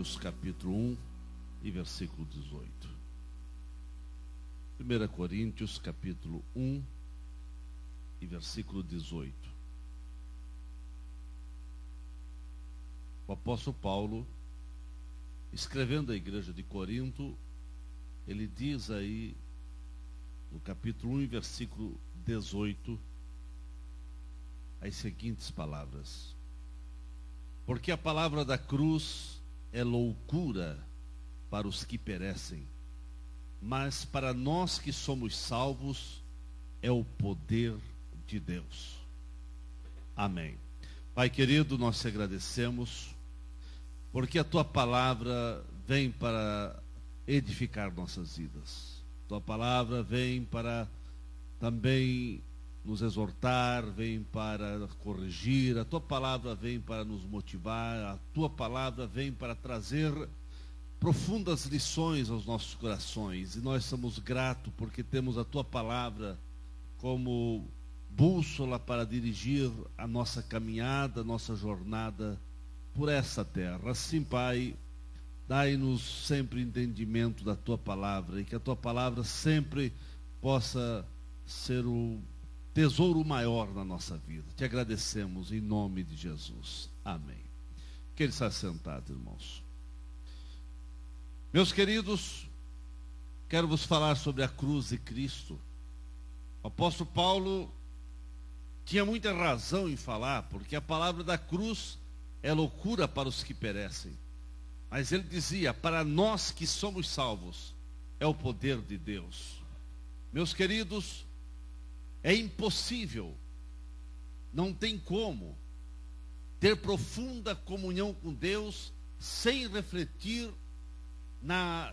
Coríntios capítulo 1 e versículo 18. 1 Coríntios capítulo 1 e versículo 18. O apóstolo Paulo, escrevendo à igreja de Corinto, ele diz aí, no capítulo 1 e versículo 18, as seguintes palavras: porque a palavra da cruz é loucura para os que perecem, mas para nós que somos salvos é o poder de Deus. Amém. Pai querido, nós te agradecemos, porque a tua palavra vem para edificar nossas vidas. Tua palavra vem para também nos exortar, vem para corrigir, a tua palavra vem para nos motivar, a tua palavra vem para trazer profundas lições aos nossos corações, e nós somos gratos porque temos a tua palavra como bússola para dirigir a nossa caminhada, a nossa jornada por essa terra. Assim, Pai, dai-nos sempre entendimento da tua palavra, e que a tua palavra sempre possa ser o tesouro maior na nossa vida. Te agradecemos em nome de Jesus. Amém. Que ele está sentado, irmãos. Meus queridos, quero vos falar sobre a cruz de Cristo. O apóstolo Paulo tinha muita razão em falar, porque a palavra da cruz é loucura para os que perecem. Mas ele dizia, para nós que somos salvos, é o poder de Deus. Meus queridos, é impossível, não tem como ter profunda comunhão com Deus sem refletir na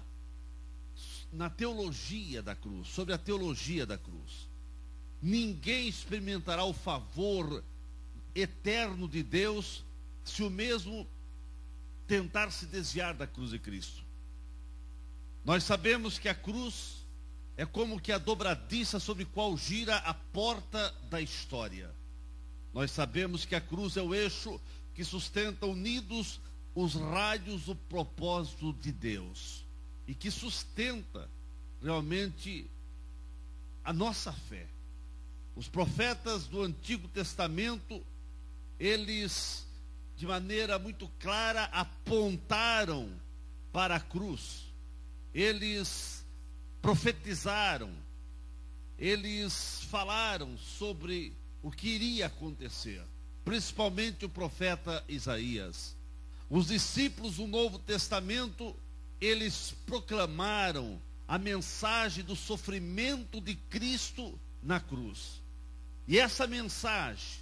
teologia da cruz, sobre a teologia da cruz. Ninguém experimentará o favor eterno de Deus se o mesmo tentar se desviar da cruz de Cristo. Nós sabemos que a cruz é como que a dobradiça sobre qual gira a porta da história. Nós sabemos que a cruz é o eixo que sustenta unidos os raios do propósito de Deus, e que sustenta realmente a nossa fé. Os profetas do Antigo Testamento, eles, de maneira muito clara, apontaram para a cruz. Eles profetizaram, eles falaram sobre o que iria acontecer, principalmente o profeta Isaías. Os discípulos do Novo Testamento, eles proclamaram a mensagem do sofrimento de Cristo na cruz. E essa mensagem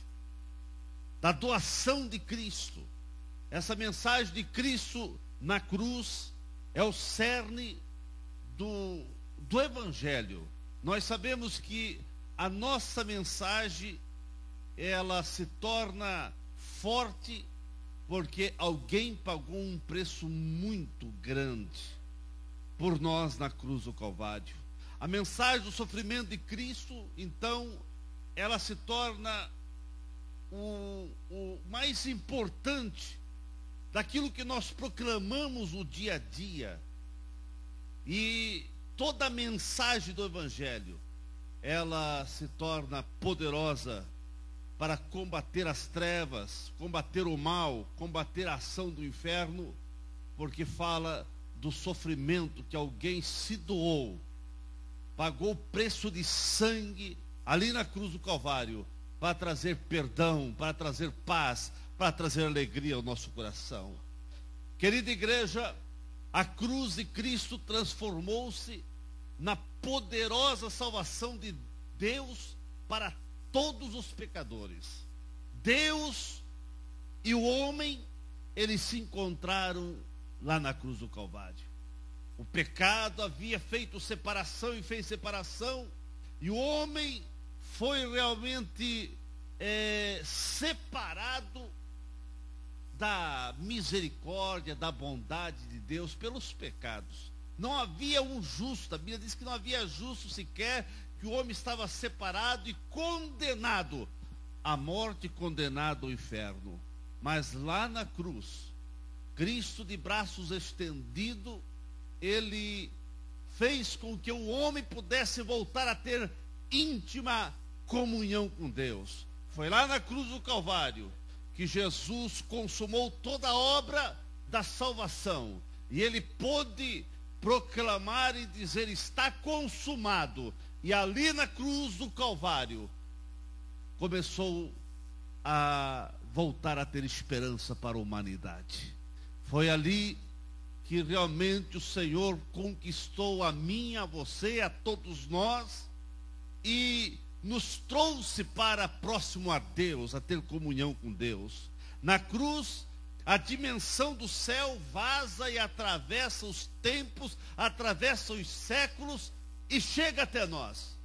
da doação de Cristo, essa mensagem de Cristo na cruz, é o cerne do Evangelho. Nós sabemos que a nossa mensagem, ela se torna forte porque alguém pagou um preço muito grande por nós na cruz do Calvário. A mensagem do sofrimento de Cristo, então, ela se torna o mais importante daquilo que nós proclamamos no dia a dia. E toda a mensagem do Evangelho, ela se torna poderosa para combater as trevas, combater o mal, combater a ação do inferno, porque fala do sofrimento que alguém se doou, pagou o preço de sangue ali na cruz do Calvário, para trazer perdão, para trazer paz, para trazer alegria ao nosso coração. Querida igreja, a cruz de Cristo transformou-se na poderosa salvação de Deus para todos os pecadores. Deus e o homem, eles se encontraram lá na cruz do Calvário. O pecado havia feito separação e fez separação, e o homem foi realmente separado da misericórdia, da bondade de Deus pelos pecados. Não havia um justo, a Bíblia diz que não havia justo sequer, que o homem estava separado e condenado à morte, condenado ao inferno. Mas lá na cruz, Cristo, de braços estendidos, ele fez com que o homem pudesse voltar a ter íntima comunhão com Deus. Foi lá na cruz do Calvário que Jesus consumou toda a obra da salvação. E ele pôde proclamar e dizer: está consumado. E ali na cruz do Calvário começou a voltar a ter esperança para a humanidade. Foi ali que realmente o Senhor conquistou a mim, a você, a todos nós, e nos trouxe para próximo a Deus, a ter comunhão com Deus. Na cruz, a dimensão do céu vaza e atravessa os tempos, atravessa os séculos e chega até nós.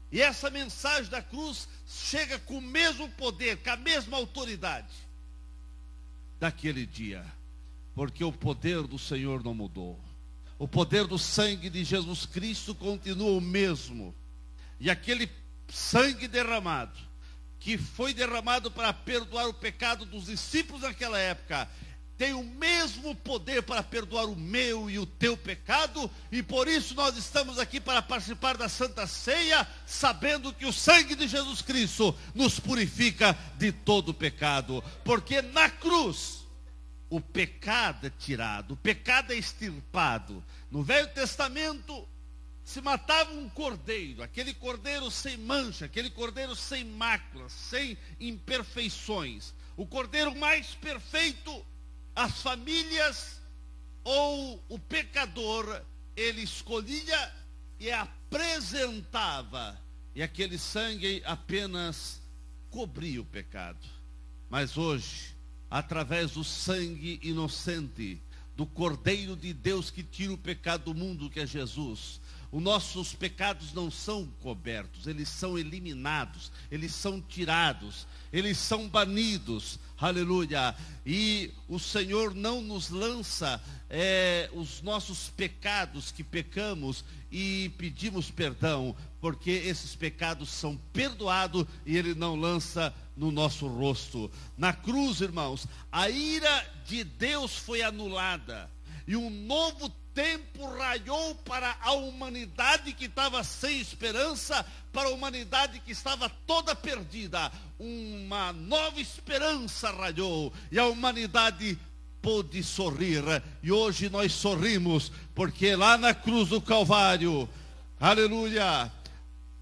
E essa mensagem da cruz chega com o mesmo poder, com a mesma autoridade daquele dia. Porque o poder do Senhor não mudou. O poder do sangue de Jesus Cristo continua o mesmo. E aquele sangue derramado, que foi derramado para perdoar o pecado dos discípulos naquela época, tem o mesmo poder para perdoar o meu e o teu pecado. E por isso nós estamos aqui para participar da Santa Ceia, sabendo que o sangue de Jesus Cristo nos purifica de todo pecado. Porque na cruz o pecado é tirado, o pecado é extirpado. No Velho Testamento se matava um cordeiro, aquele cordeiro sem mancha, aquele cordeiro sem máculas, sem imperfeições, o cordeiro mais perfeito. As famílias ou o pecador, ele escolhia e apresentava, e aquele sangue apenas cobria o pecado. Mas hoje, através do sangue inocente do Cordeiro de Deus que tira o pecado do mundo, que é Jesus, os nossos pecados não são cobertos, eles são eliminados, eles são tirados, eles são banidos, aleluia. E o Senhor não nos lança os nossos pecados que pecamos e pedimos perdão, porque esses pecados são perdoados e Ele não lança no nosso rosto. Na cruz, irmãos, a ira de Deus foi anulada e um novo tempo raiou para a humanidade que estava sem esperança, para a humanidade que estava toda perdida. Uma nova esperança raiou e a humanidade pôde sorrir. E hoje nós sorrimos, porque lá na cruz do Calvário, aleluia,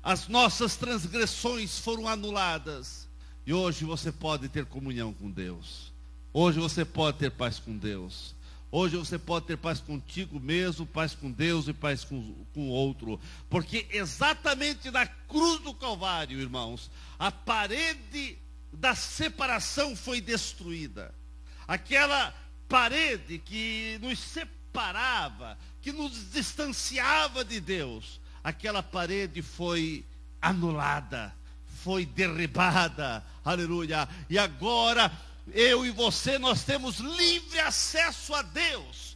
as nossas transgressões foram anuladas. E hoje você pode ter comunhão com Deus. Hoje você pode ter paz com Deus. Hoje você pode ter paz contigo mesmo, paz com Deus e paz com o outro. Porque exatamente na cruz do Calvário, irmãos, a parede da separação foi destruída. Aquela parede que nos separava, que nos distanciava de Deus, aquela parede foi anulada, foi derribada, aleluia. E agora eu e você, nós temos livre acesso a Deus.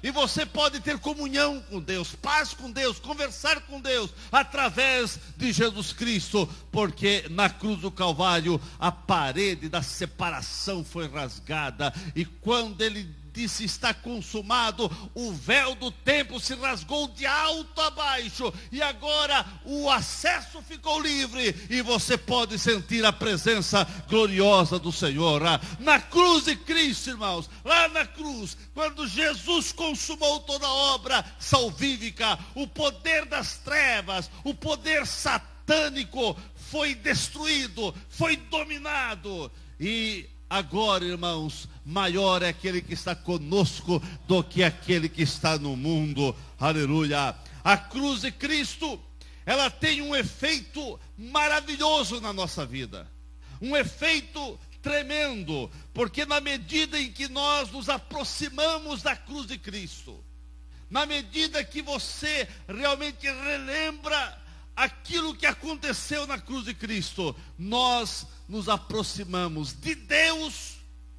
E você pode ter comunhão com Deus, paz com Deus, conversar com Deus, através de Jesus Cristo. Porque na cruz do Calvário, a parede da separação foi rasgada. E quando Ele disse está consumado, o véu do templo se rasgou de alto a baixo, e agora o acesso ficou livre, e você pode sentir a presença gloriosa do Senhor. Na cruz de Cristo, irmãos, lá na cruz, quando Jesus consumou toda a obra salvífica, o poder das trevas, o poder satânico foi destruído, foi dominado. E agora, irmãos, maior é aquele que está conosco do que aquele que está no mundo. Aleluia. A cruz de Cristo, ela tem um efeito maravilhoso na nossa vida. Um efeito tremendo. Porque na medida em que nós nos aproximamos da cruz de Cristo, na medida que você realmente relembra aquilo que aconteceu na cruz de Cristo, nós nos aproximamos de Deus,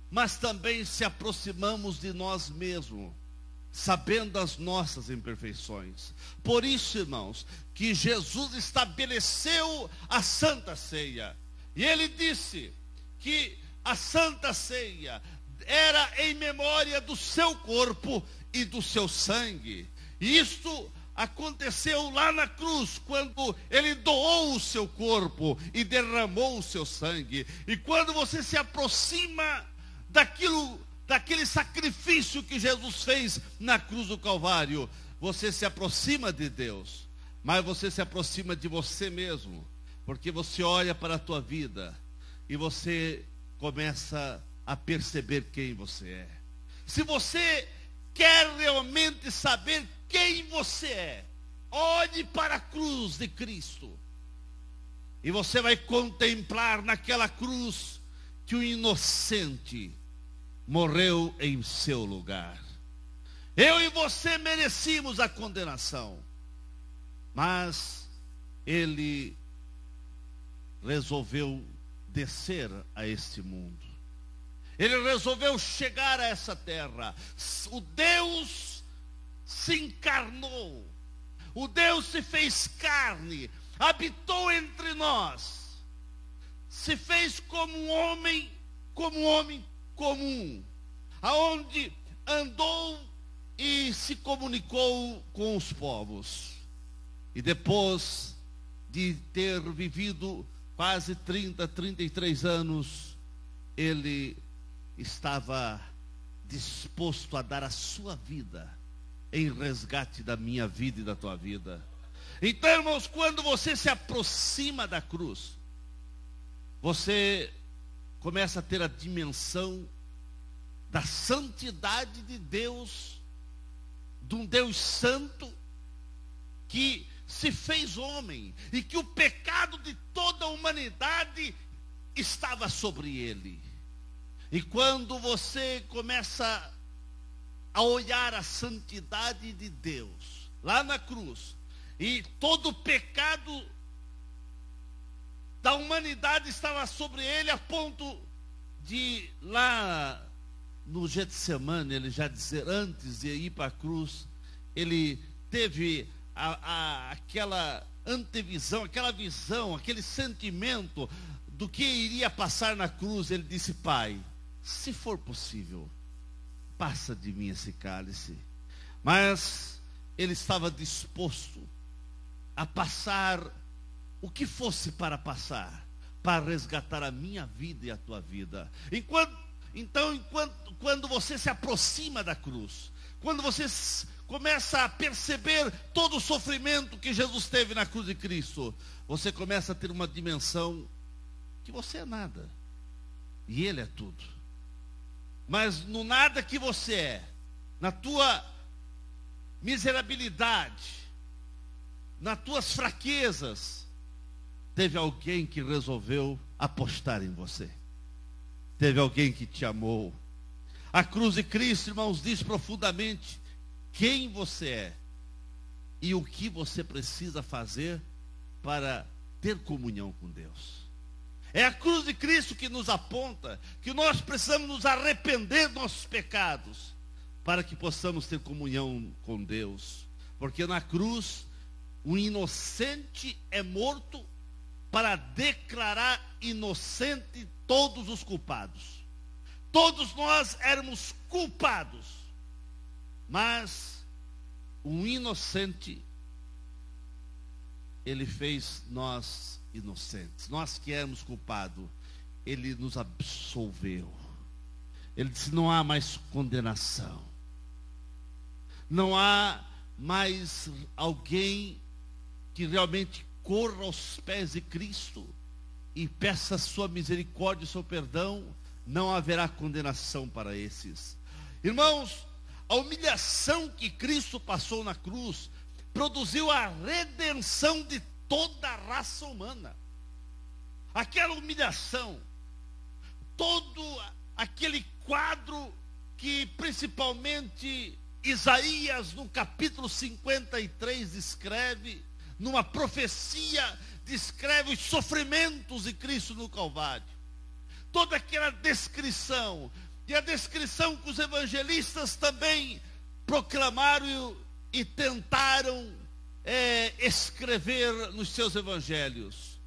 mas também se aproximamos de nós mesmos, sabendo as nossas imperfeições. Por isso, irmãos, que Jesus estabeleceu a Santa Ceia. E Ele disse que a Santa Ceia, era em memória do seu corpo e do seu sangue. E isto aconteceu lá na cruz, quando ele doou o seu corpo e derramou o seu sangue. E quando você se aproxima daquele sacrifício que Jesus fez na cruz do Calvário, você se aproxima de Deus, mas você se aproxima de você mesmo, porque você olha para a tua vida e você começa a perceber quem você é. Se você quer realmente saber quem você é, olhe para a cruz de Cristo, e você vai contemplar naquela cruz que o inocente morreu em seu lugar. Eu e você merecíamos a condenação, mas ele resolveu descer a este mundo. Ele resolveu chegar a essa terra. O Deus se encarnou. O Deus se fez carne, habitou entre nós, se fez como um homem comum, aonde andou e se comunicou com os povos. E depois de ter vivido quase 33 anos, ele estava disposto a dar a sua vida em resgate da minha vida e da tua vida. Então, irmãos, quando você se aproxima da cruz, você começa a ter a dimensão da santidade de Deus, de um Deus santo que se fez homem e que o pecado de toda a humanidade estava sobre ele. E quando você começa a olhar a santidade de Deus lá na cruz, e todo o pecado da humanidade estava sobre ele, a ponto de lá no Getsemane, ele já dizer, antes de ir para a cruz, ele teve aquela antevisão, aquela visão, aquele sentimento do que iria passar na cruz. Ele disse: Pai, se for possível, passa de mim esse cálice. Mas ele estava disposto a passar o que fosse para passar, para resgatar a minha vida e a tua vida. Quando você se aproxima da cruz, quando você começa a perceber todo o sofrimento que Jesus teve na cruz de Cristo, você começa a ter uma dimensão que você é nada e Ele é tudo. Mas no nada que você é, na tua miserabilidade, nas tuas fraquezas, teve alguém que resolveu apostar em você. Teve alguém que te amou. A cruz de Cristo, irmãos, diz profundamente quem você é e o que você precisa fazer para ter comunhão com Deus. É a cruz de Cristo que nos aponta que nós precisamos nos arrepender dos nossos pecados para que possamos ter comunhão com Deus. Porque na cruz, o inocente é morto para declarar inocente todos os culpados. Todos nós éramos culpados, mas o inocente, ele fez nós inocentes. Nós que éramos culpados, ele nos absolveu. Ele disse: não há mais condenação, não há mais alguém que realmente corra aos pés de Cristo e peça a sua misericórdia e o seu perdão. Não haverá condenação para esses. Irmãos, a humilhação que Cristo passou na cruz produziu a redenção de toda a raça humana. Aquela humilhação, todo aquele quadro que principalmente Isaías no capítulo 53 descreve, numa profecia, descreve os sofrimentos de Cristo no Calvário. Toda aquela descrição, e a descrição que os evangelistas também proclamaram e tentaram escrever nos seus evangelhos.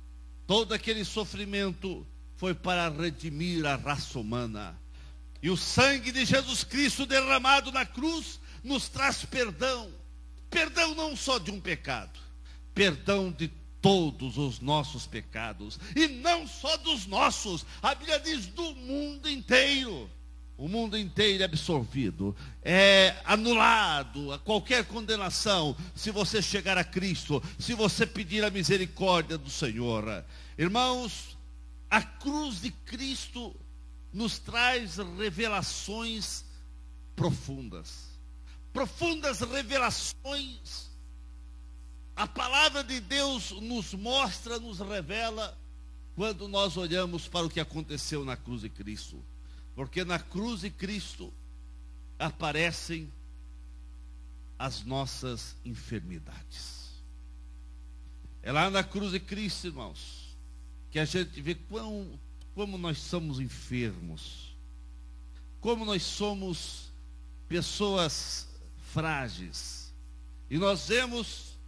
Todo aquele sofrimento foi para redimir a raça humana. E o sangue de Jesus Cristo derramado na cruz nos traz perdão. Perdão não só de um pecado, perdão de todos os nossos pecados. E não só dos nossos, a Bíblia diz do mundo inteiro. O mundo inteiro é absorvido, é anulado a qualquer condenação, se você chegar a Cristo, se você pedir a misericórdia do Senhor. Irmãos, a cruz de Cristo nos traz revelações profundas. Profundas revelações. A palavra de Deus nos mostra, nos revela, quando nós olhamos para o que aconteceu na cruz de Cristo. Porque na cruz de Cristo aparecem as nossas enfermidades. É lá na cruz de Cristo, irmãos, que a gente vê como nós somos enfermos, como nós somos pessoas frágeis. E nós vemos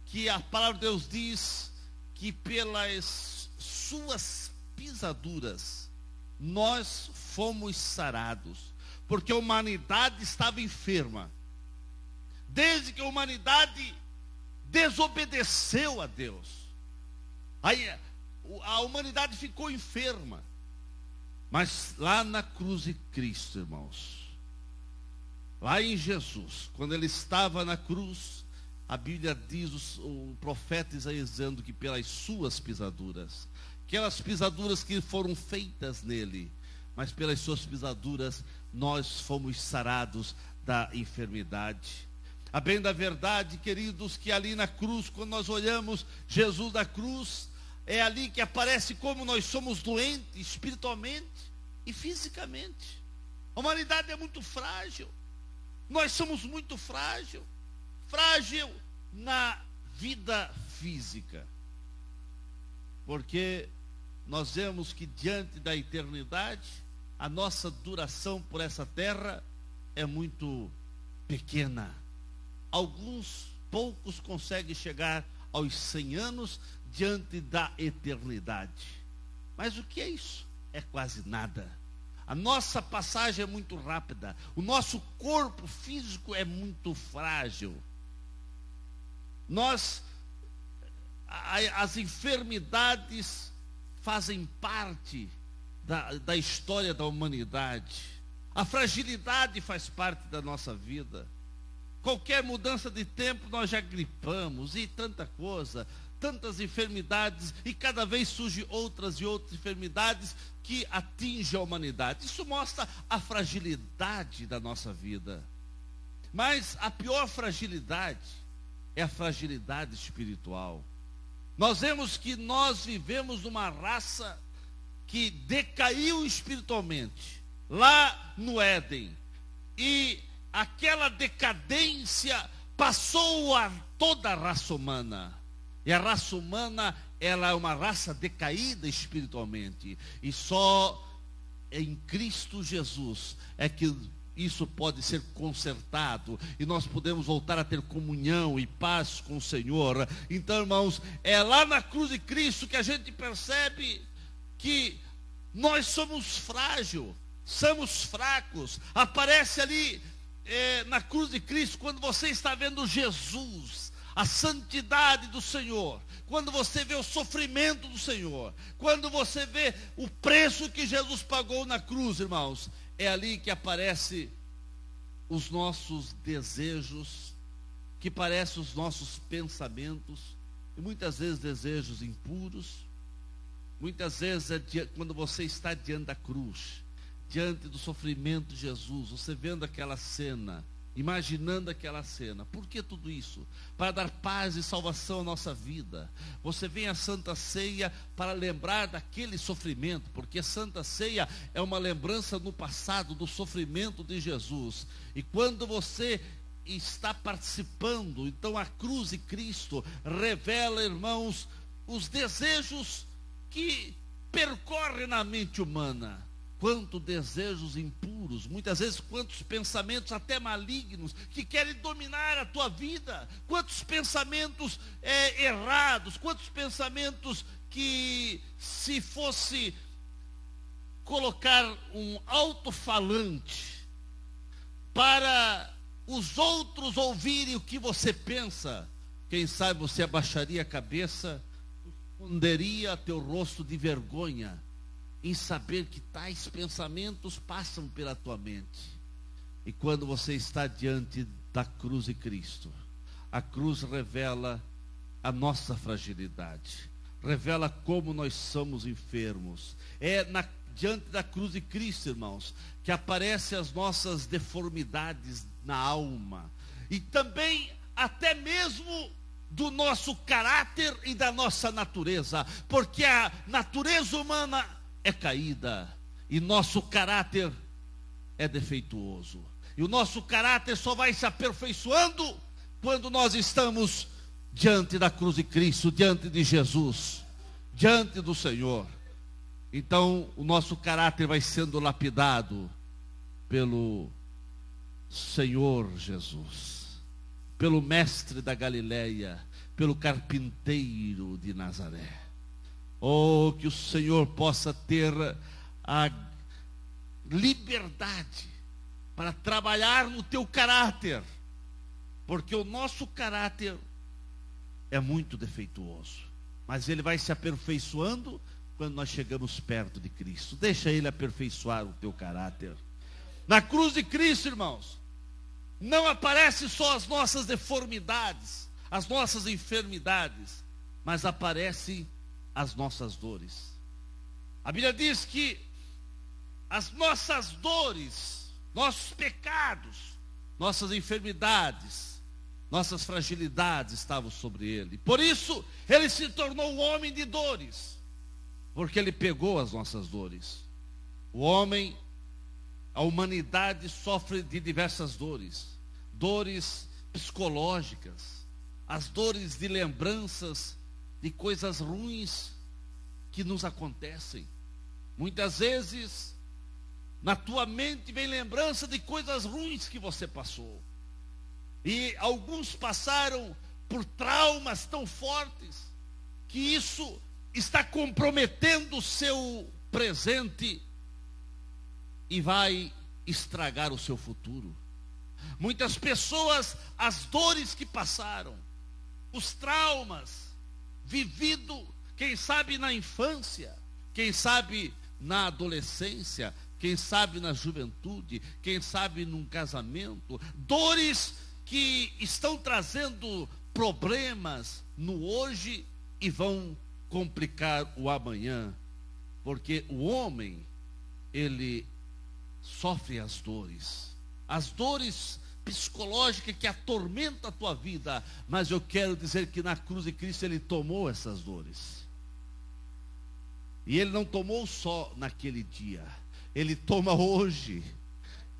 que a palavra de Deus diz que pelas suas pisaduras nós fomos sarados, porque a humanidade estava enferma. Desde que a humanidade desobedeceu a Deus, aí a humanidade ficou enferma. Mas lá na cruz de Cristo, irmãos, lá em Jesus, quando ele estava na cruz, a Bíblia diz, o profeta Isaías dizendo que pelas suas pisaduras, aquelas pisaduras que foram feitas nele, mas pelas suas pisaduras nós fomos sarados da enfermidade. A bem da verdade, queridos, que ali na cruz, quando nós olhamos Jesus da cruz, é ali que aparece como nós somos doentes espiritualmente e fisicamente. A humanidade é muito frágil. Nós somos muito frágil na vida física. Porque nós vemos que diante da eternidade, a nossa duração por essa terra é muito pequena. Poucos conseguem chegar aos 100 anos diante da eternidade. Mas o que é isso? É quase nada. A nossa passagem é muito rápida. O nosso corpo físico é muito frágil. As enfermidades fazem parte da história da humanidade. A fragilidade faz parte da nossa vida. Qualquer mudança de tempo nós já gripamos e tanta coisa, tantas enfermidades, e cada vez surgem outras e outras enfermidades que atingem a humanidade. Isso mostra a fragilidade da nossa vida. Mas a pior fragilidade é a fragilidade espiritual. Nós vemos que nós vivemos numa raça que decaiu espiritualmente, lá no Éden. E aquela decadência passou a toda a raça humana. E a raça humana, ela é uma raça decaída espiritualmente. E só em Cristo Jesus é que isso pode ser consertado e nós podemos voltar a ter comunhão e paz com o Senhor. Então, irmãos, é lá na cruz de Cristo que a gente percebe que nós somos frágeis, somos fracos. Aparece ali na cruz de Cristo, quando você está vendo Jesus, a santidade do Senhor, quando você vê o sofrimento do Senhor, quando você vê o preço que Jesus pagou na cruz, irmãos, é ali que aparecem os nossos desejos, que parecem os nossos pensamentos, e muitas vezes desejos impuros. Muitas vezes quando você está diante da cruz, diante do sofrimento de Jesus, você vendo aquela cena, imaginando aquela cena. Por que tudo isso? Para dar paz e salvação à nossa vida. Você vem à Santa Ceia para lembrar daquele sofrimento, porque a Santa Ceia é uma lembrança no passado do sofrimento de Jesus. E quando você está participando, então a cruz de Cristo revela, irmãos, os desejos que percorrem na mente humana. Quantos desejos impuros, muitas vezes quantos pensamentos até malignos que querem dominar a tua vida, quantos pensamentos errados, quantos pensamentos que, se fosse colocar um alto-falante para os outros ouvirem o que você pensa, quem sabe você abaixaria a cabeça, esconderia teu rosto de vergonha em saber que tais pensamentos passam pela tua mente. E quando você está diante da cruz de Cristo, a cruz revela a nossa fragilidade, revela como nós somos enfermos. Diante da cruz de Cristo, irmãos, que aparecem as nossas deformidades na alma, e também até mesmo do nosso caráter e da nossa natureza, porque a natureza humana é caída, e nosso caráter é defeituoso, e o nosso caráter só vai se aperfeiçoando quando nós estamos diante da cruz de Cristo, diante de Jesus, diante do Senhor. Então o nosso caráter vai sendo lapidado pelo Senhor Jesus, pelo mestre da Galileia, pelo carpinteiro de Nazaré. Oh, que o Senhor possa ter a liberdade para trabalhar no teu caráter, porque o nosso caráter é muito defeituoso, mas ele vai se aperfeiçoando quando nós chegamos perto de Cristo. Deixa ele aperfeiçoar o teu caráter. Na cruz de Cristo, irmãos, não aparecem só as nossas deformidades, as nossas enfermidades, mas aparecem as nossas dores. A Bíblia diz que as nossas dores, nossos pecados, nossas enfermidades, nossas fragilidades estavam sobre ele. Por isso, ele se tornou um homem de dores, porque ele pegou as nossas dores. O homem, a humanidade sofre de diversas dores. Dores psicológicas, as dores de lembranças de coisas ruins que nos acontecem. Muitas vezes, na tua mente vem lembrança de coisas ruins que você passou. E alguns passaram por traumas tão fortes que isso está comprometendo o seu presente e vai estragar o seu futuro. Muitas pessoas, as dores que passaram, os traumas vivido, quem sabe na infância, quem sabe na adolescência, quem sabe na juventude, quem sabe num casamento, dores que estão trazendo problemas no hoje e vão complicar o amanhã, porque o homem, ele sofre as dores psicológicas que atormentam a tua vida, mas eu quero dizer que na cruz de Cristo ele tomou essas dores, e ele não tomou só naquele dia, ele toma hoje,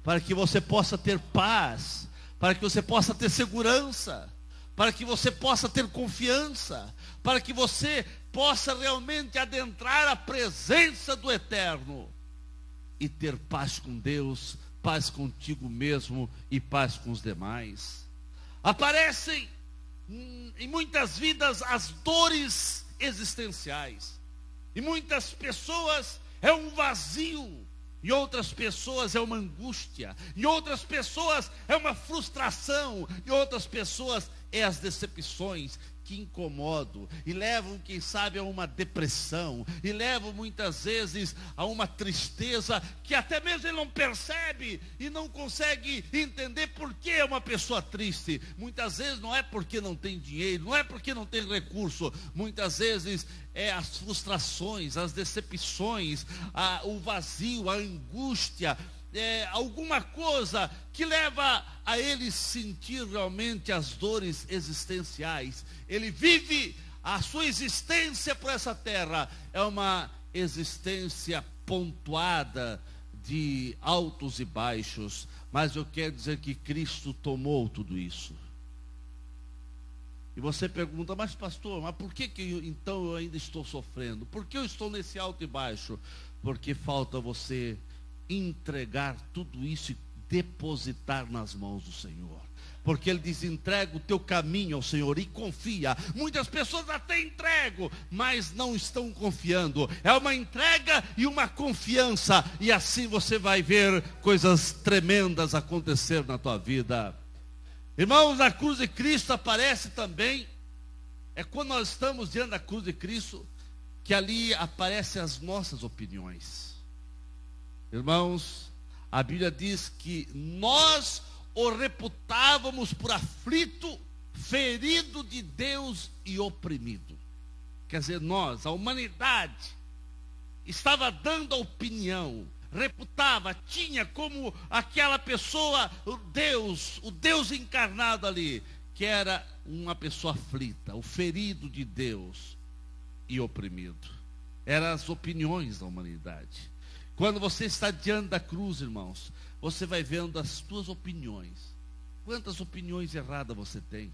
para que você possa ter paz, para que você possa ter segurança, para que você possa ter confiança, para que você possa realmente adentrar a presença do Eterno e ter paz com Deus, paz contigo mesmo e paz com os demais. Aparecem em muitas vidas as dores existenciais, e muitas pessoas é um vazio, em outras pessoas é uma angústia, em outras pessoas é uma frustração, em outras pessoas é as decepções que incomodam e levam, quem sabe, a uma depressão, e levam muitas vezes a uma tristeza que até mesmo ele não percebe e não consegue entender por que é uma pessoa triste. Muitas vezes não é porque não tem dinheiro, não é porque não tem recurso, muitas vezes é as frustrações, as decepções, o vazio, a angústia, alguma coisa que leva a ele sentir realmente as dores existenciais. Ele vive a sua existência por essa terra, é uma existência pontuada de altos e baixos, mas eu quero dizer que Cristo tomou tudo isso. E você pergunta, mas pastor, mas por que então eu ainda estou sofrendo? Por que eu estou nesse alto e baixo? Porque falta você entregar tudo isso e depositar nas mãos do Senhor. Porque ele diz: entrega o teu caminho ao Senhor e confia. Muitas pessoas até entregam, mas não estão confiando. É uma entrega e uma confiança, e assim você vai ver coisas tremendas acontecer na tua vida. Irmãos, a cruz de Cristo aparece também. É quando nós estamos diante da cruz de Cristo que ali aparecem as nossas opiniões. Irmãos, a Bíblia diz que nós o reputávamos por aflito, ferido de Deus e oprimido. Quer dizer, nós, a humanidade, estava dando a opinião, reputava, tinha como aquela pessoa, o Deus encarnado ali, que era uma pessoa aflita, o ferido de Deus e oprimido. Eram as opiniões da humanidade. Quando você está diante da cruz, irmãos, você vai vendo as tuas opiniões. Quantas opiniões erradas você tem?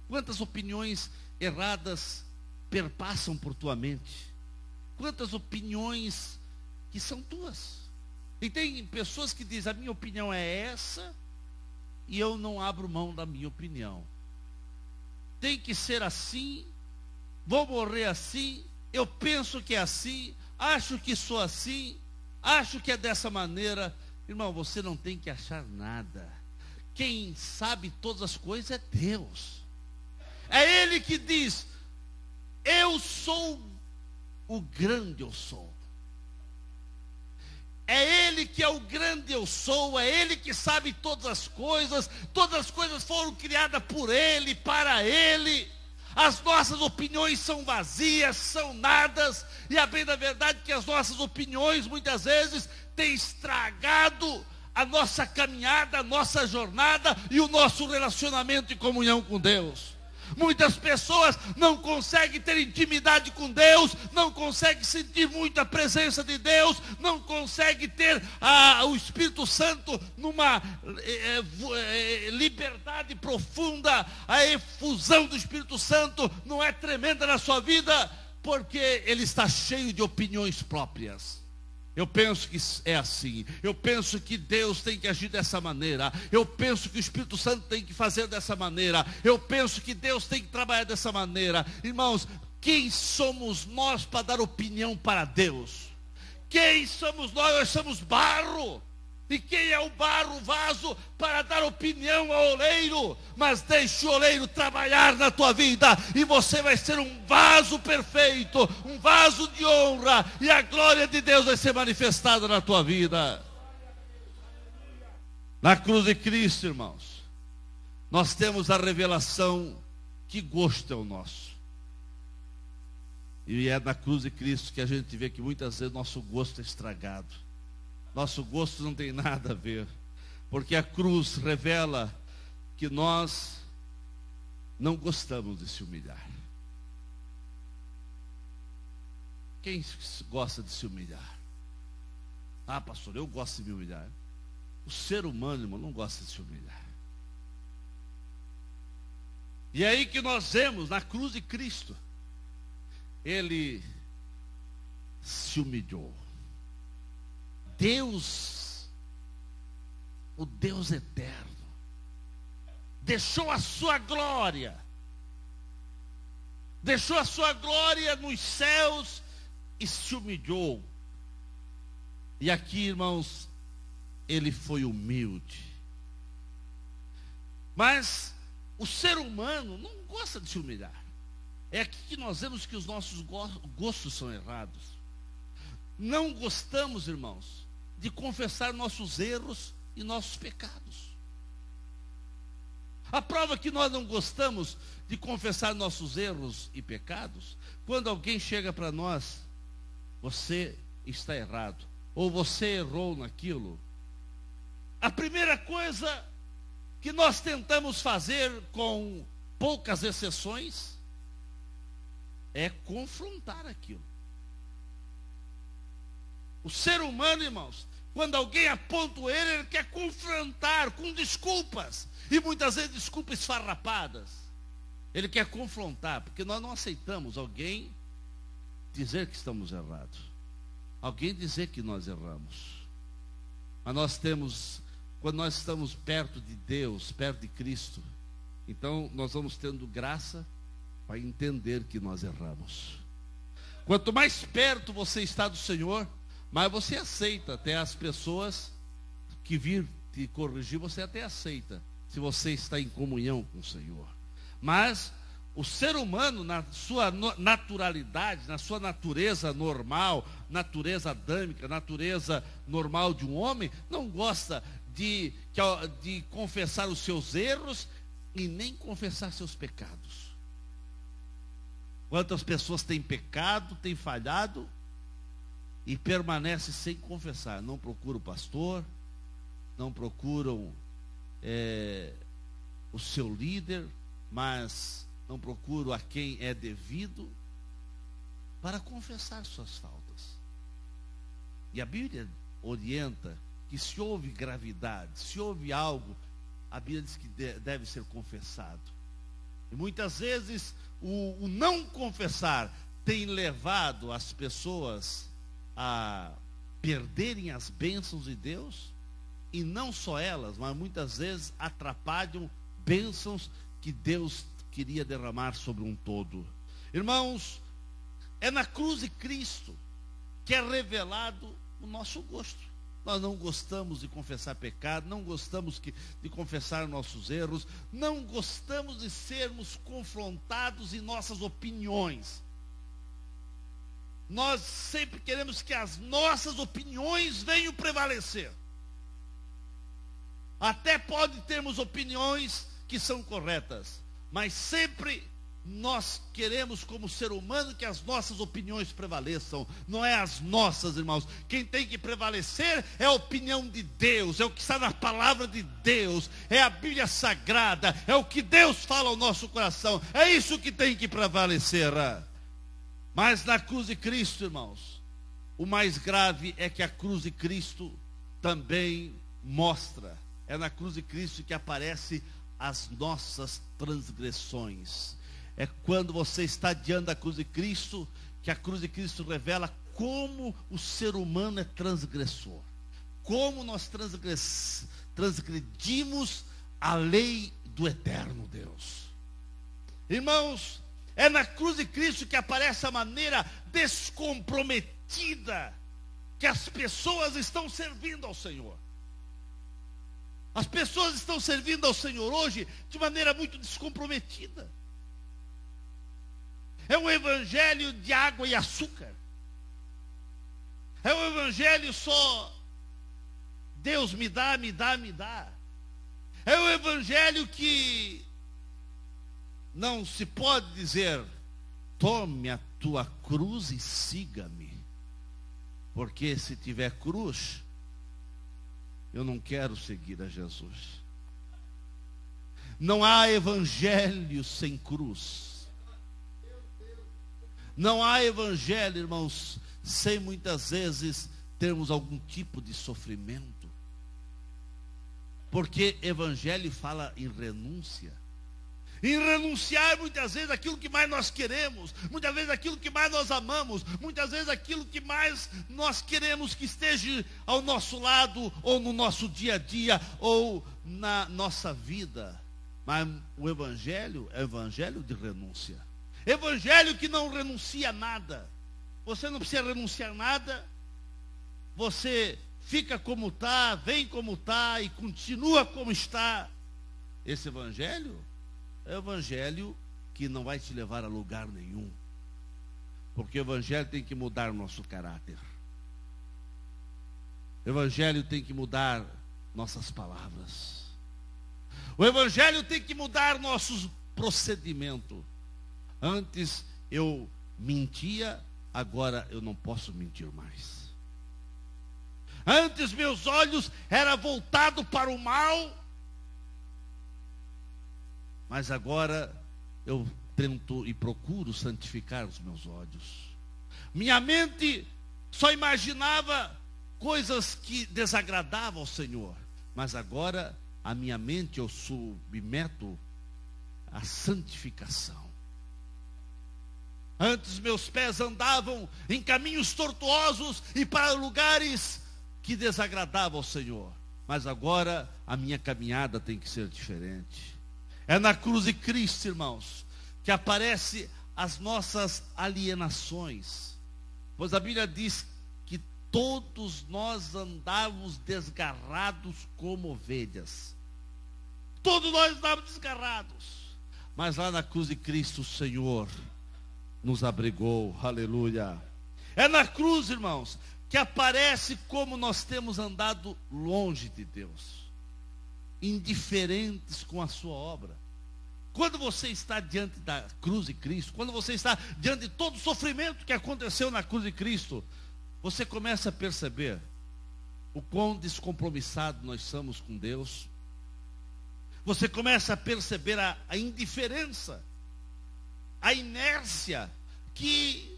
Quantas opiniões erradas perpassam por tua mente? Quantas opiniões que são tuas? E tem pessoas que dizem: a minha opinião é essa, e eu não abro mão da minha opinião. Tem que ser assim, vou morrer assim, eu penso que é assim, acho que sou assim, acho que é dessa maneira. Irmão, você não tem que achar nada. Quem sabe todas as coisas é Deus. É Ele que diz: eu sou o grande eu sou. É Ele que é o grande eu sou, é Ele que sabe todas as coisas foram criadas por Ele, para Ele. As nossas opiniões são vazias, são nadas, e a bem da verdade que as nossas opiniões muitas vezes têm estragado a nossa caminhada, a nossa jornada e o nosso relacionamento e comunhão com Deus. Muitas pessoas não conseguem ter intimidade com Deus, não conseguem sentir muito a presença de Deus, não conseguem ter o Espírito Santo numa liberdade profunda. A efusão do Espírito Santo não é tremenda na sua vida, porque ele está cheio de opiniões próprias. Eu penso que é assim, eu penso que Deus tem que agir dessa maneira, eu penso que o Espírito Santo tem que fazer dessa maneira, eu penso que Deus tem que trabalhar dessa maneira. Irmãos, quem somos nós para dar opinião para Deus? Quem somos nós? Nós somos barro. E quem é o barro, o vaso, para dar opinião ao oleiro? Mas deixe o oleiro trabalhar na tua vida, e você vai ser um vaso perfeito, um vaso de honra, e a glória de Deus vai ser manifestada na tua vida. Na cruz de Cristo, irmãos, nós temos a revelação que gosto é o nosso. E é na cruz de Cristo que a gente vê que muitas vezes nosso gosto é estragado. Nosso gosto não tem nada a ver, porque a cruz revela que nós não gostamos de se humilhar. Quem gosta de se humilhar? Ah, pastor, eu gosto de me humilhar. O ser humano, irmão, não gosta de se humilhar. E é aí que nós vemos na cruz de Cristo, ele se humilhou. Deus, o Deus eterno, deixou a sua glória nos céus e se humilhou. E aqui, irmãos, ele foi humilde. Mas o ser humano não gosta de se humilhar. É aqui que nós vemos que os nossos gostos são errados. Não gostamos, irmãos, de confessar nossos erros e nossos pecados. A prova que nós não gostamos de confessar nossos erros e pecados, quando alguém chega para nós: você está errado, ou você errou naquilo. A primeira coisa que nós tentamos fazer, com poucas exceções, é confrontar aquilo. O ser humano, irmãos, quando alguém aponta o erro, ele quer confrontar com desculpas. E muitas vezes desculpas esfarrapadas. Ele quer confrontar, porque nós não aceitamos alguém dizer que estamos errados. Alguém dizer que nós erramos. Mas nós temos, quando nós estamos perto de Deus, perto de Cristo, então nós vamos tendo graça para entender que nós erramos. Quanto mais perto você está do Senhor, mais você aceita até as pessoas que vir te corrigir, você até aceita, se você está em comunhão com o Senhor. Mas o ser humano, na sua naturalidade, na sua natureza normal, natureza adâmica, natureza normal de um homem, não gosta de confessar os seus erros e nem confessar seus pecados. Quantas pessoas têm pecado, têm falhado e permanecem sem confessar? Não procuram o pastor, não procuram o seu líder, mas não procuram a quem é devido para confessar suas faltas. E a Bíblia orienta que se houve gravidade, se houve algo, a Bíblia diz que deve ser confessado. E muitas vezes o não confessar tem levado as pessoas a perderem as bênçãos de Deus, e não só elas, mas muitas vezes atrapalham bênçãos que Deus queria derramar sobre um todo. Irmãos, é na cruz de Cristo que é revelado o nosso gosto. Nós não gostamos de confessar pecado, não gostamos de confessar nossos erros, não gostamos de sermos confrontados em nossas opiniões. Nós sempre queremos que as nossas opiniões venham prevalecer. Até pode termos opiniões que são corretas, mas sempre nós queremos, como ser humano, que as nossas opiniões prevaleçam. Não é as nossas, irmãos. Quem tem que prevalecer é a opinião de Deus, é o que está na palavra de Deus, é a Bíblia Sagrada, é o que Deus fala ao nosso coração. É isso que tem que prevalecer. Mas na cruz de Cristo, irmãos, o mais grave é que a cruz de Cristo também mostra. É na cruz de Cristo que aparece as nossas transgressões. É quando você está diante da cruz de Cristo, que a cruz de Cristo revela como o ser humano é transgressor. Como nós transgredimos a lei do eterno Deus. Irmãos, é na cruz de Cristo que aparece a maneira descomprometida que as pessoas estão servindo ao Senhor. As pessoas estão servindo ao Senhor hoje de maneira muito descomprometida. É um evangelho de água e açúcar. É um evangelho só Deus me dá, me dá, me dá. É um evangelho que não se pode dizer: tome a tua cruz e siga-me. Porque se tiver cruz, eu não quero seguir a Jesus. Não há evangelho sem cruz. Não há evangelho, irmãos, sem muitas vezes termos algum tipo de sofrimento. Porque evangelho fala em renúncia. Em renunciar muitas vezes aquilo que mais nós queremos, muitas vezes aquilo que mais nós amamos, muitas vezes aquilo que mais nós queremos que esteja ao nosso lado, ou no nosso dia a dia, ou na nossa vida. Mas o evangelho é evangelho de renúncia. Evangelho que não renuncia a nada. Você não precisa renunciar a nada. Você fica como está, vem como está e continua como está. Esse evangelho é o evangelho que não vai te levar a lugar nenhum. Porque o evangelho tem que mudar o nosso caráter. O evangelho tem que mudar nossas palavras. O evangelho tem que mudar nossos procedimentos. Antes eu mentia, agora eu não posso mentir mais. Antes meus olhos eram voltados para o mal, mas agora eu tento e procuro santificar os meus olhos. Minha mente só imaginava coisas que desagradavam ao Senhor, mas agora a minha mente eu submeto à santificação. Antes meus pés andavam em caminhos tortuosos e para lugares que desagradavam ao Senhor. mas agora a minha caminhada tem que ser diferente. É na cruz de Cristo, irmãos, que aparecem as nossas alienações. Pois a Bíblia diz que todos nós andávamos desgarrados como ovelhas. Todos nós andávamos desgarrados. Mas lá na cruz de Cristo o Senhor nos abrigou. Aleluia. É na cruz, irmãos, que aparece como nós temos andado longe de Deus, indiferentes com a sua obra. Quando você está diante da cruz de Cristo, quando você está diante de todo o sofrimento que aconteceu na cruz de Cristo, você começa a perceber o quão descompromissado nós somos com Deus. Você começa a perceber a indiferença, a inércia que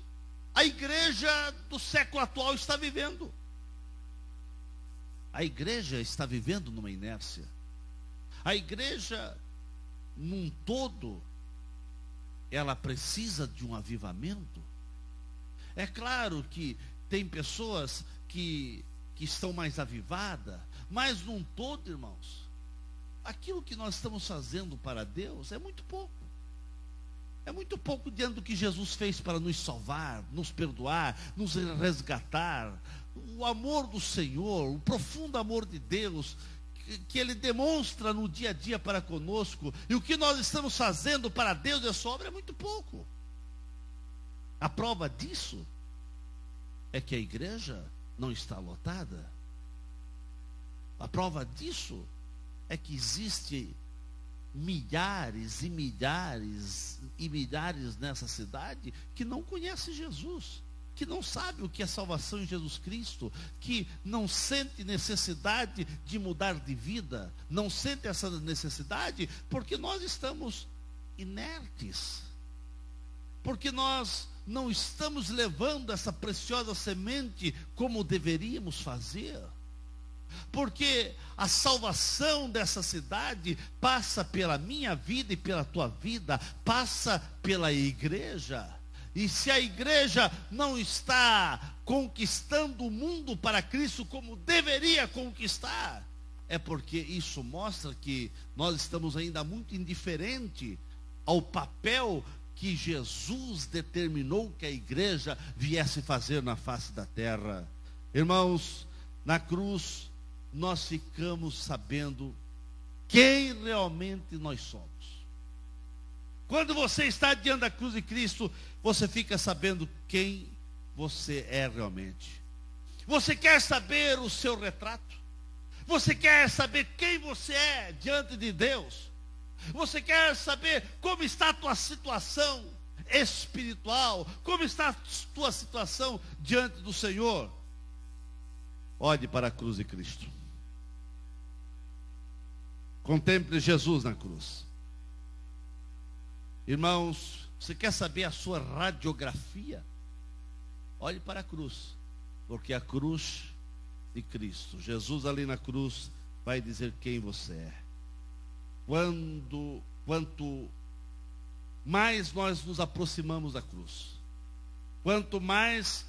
a igreja do século atual está vivendo. A igreja está vivendo numa inércia. A igreja, num todo, ela precisa de um avivamento. É claro que tem pessoas que estão mais avivadas, mas num todo, irmãos, aquilo que nós estamos fazendo para Deus é muito pouco. É muito pouco diante do que Jesus fez para nos salvar, nos perdoar, nos resgatar. O amor do Senhor, o profundo amor de Deus, que Ele demonstra no dia a dia para conosco, e o que nós estamos fazendo para Deus e a sua obra é muito pouco. A prova disso é que a igreja não está lotada. A prova disso é que existe milhares e milhares e milhares nessa cidade que não conhecem Jesus, que não sabe o que é salvação em Jesus Cristo, que não sente necessidade de mudar de vida, não sente essa necessidade porque nós estamos inertes, porque nós não estamos levando essa preciosa semente como deveríamos fazer. Porque a salvação dessa cidade passa pela minha vida e pela tua vida, passa pela igreja. E se a igreja não está conquistando o mundo para Cristo como deveria conquistar, é porque isso mostra que nós estamos ainda muito indiferentes ao papel que Jesus determinou que a igreja viesse fazer na face da terra. Irmãos, na cruz nós ficamos sabendo quem realmente nós somos. Quando você está diante da cruz de Cristo, você fica sabendo quem você é realmente. Você quer saber o seu retrato? Você quer saber quem você é diante de Deus? Você quer saber como está a tua situação espiritual? Como está a tua situação diante do Senhor? Olhe para a cruz de Cristo. Contemple Jesus na cruz. Irmãos, você quer saber a sua radiografia? Olhe para a cruz, porque a cruz de Cristo, Jesus ali na cruz, vai dizer quem você é. Quanto mais nós nos aproximamos da cruz, quanto mais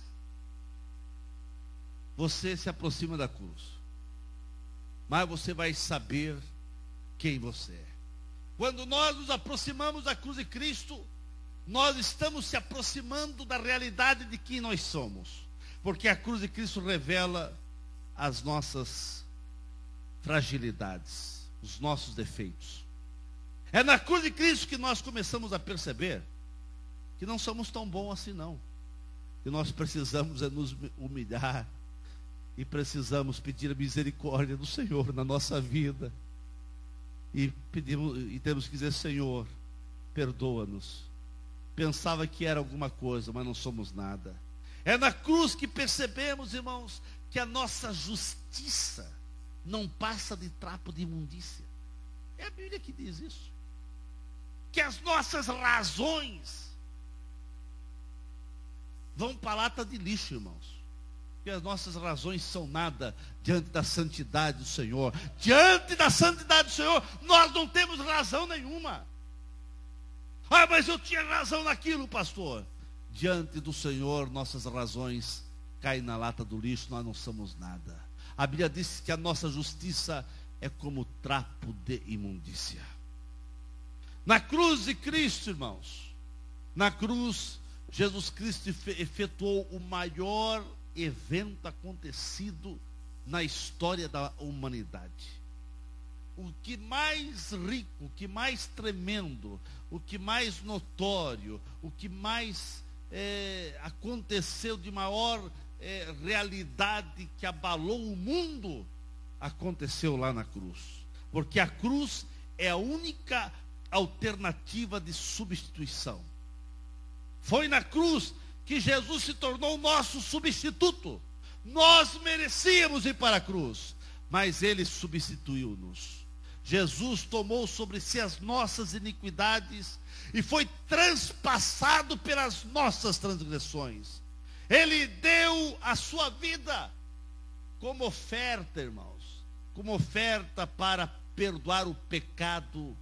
você se aproxima da cruz, mais você vai saber quem você é. Quando nós nos aproximamos da cruz de Cristo, nós estamos se aproximando da realidade de quem nós somos, porque a cruz de Cristo revela as nossas fragilidades, os nossos defeitos. É na cruz de Cristo que nós começamos a perceber que não somos tão bons assim não, que nós precisamos nos humilhar e precisamos pedir a misericórdia do Senhor na nossa vida. E temos que dizer: Senhor, perdoa-nos. Pensava que era alguma coisa, mas não somos nada. É na cruz que percebemos, irmãos, que a nossa justiça não passa de trapo de imundícia. É a Bíblia que diz isso. Que as nossas razões vão para a lata de lixo, irmãos. Que as nossas razões são nada diante da santidade do Senhor. Diante da santidade do Senhor, nós não temos razão nenhuma. Ah, mas eu tinha razão naquilo, pastor. Diante do Senhor, nossas razões caem na lata do lixo, nós não somos nada. A Bíblia diz que a nossa justiça é como trapo de imundícia. Na cruz de Cristo, irmãos, na cruz, Jesus Cristo efetuou o maior evento acontecido na história da humanidade. O que mais rico, o que mais tremendo, o que mais notório, o que mais aconteceu de maior realidade que abalou o mundo, aconteceu lá na cruz. Porque a cruz é a única alternativa de substituição. Foi na cruz que Jesus se tornou o nosso substituto. Nós merecíamos ir para a cruz, mas Ele substituiu-nos. Jesus tomou sobre si as nossas iniquidades e foi transpassado pelas nossas transgressões. Ele deu a sua vida como oferta, irmãos, como oferta para perdoar o pecado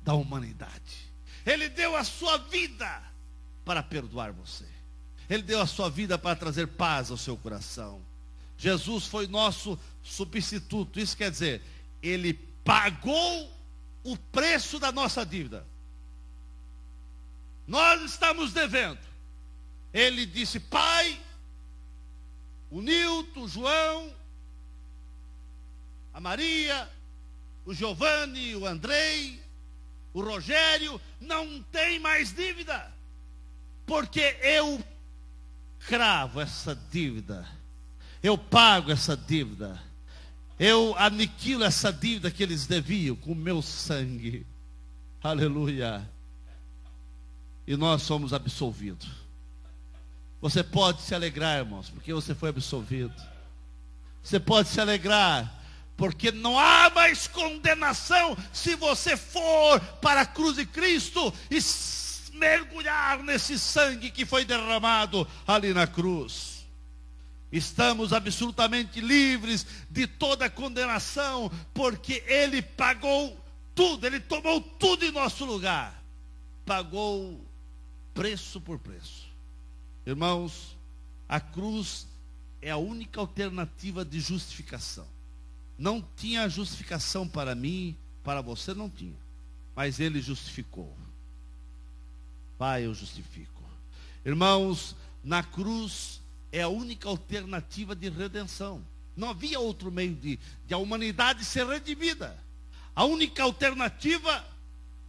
da humanidade. Ele deu a sua vida para perdoar você. Ele deu a sua vida para trazer paz ao seu coração. Jesus foi nosso substituto. Isso quer dizer, Ele pagou o preço da nossa dívida. Nós estamos devendo. Ele disse: Pai, o Nilton, o João, a Maria, o Giovanni, o Andrei, o Rogério, não tem mais dívida, porque eu cravo essa dívida, eu pago essa dívida, eu aniquilo essa dívida que eles deviam com o meu sangue. Aleluia. E nós somos absolvidos. Você pode se alegrar, irmãos, porque você foi absolvido. Você pode se alegrar, porque não há mais condenação se você for para a cruz de Cristo e mergulhar nesse sangue que foi derramado ali na cruz. Estamos absolutamente livres de toda condenação, porque Ele pagou tudo, Ele tomou tudo em nosso lugar. Pagou preço por preço. Irmãos, a cruz é a única alternativa de justificação. Não tinha justificação para mim, para você não tinha. Mas Ele justificou. Pai, eu justifico. Irmãos, na cruz é a única alternativa de redenção. Não havia outro meio de a humanidade ser redimida. A única alternativa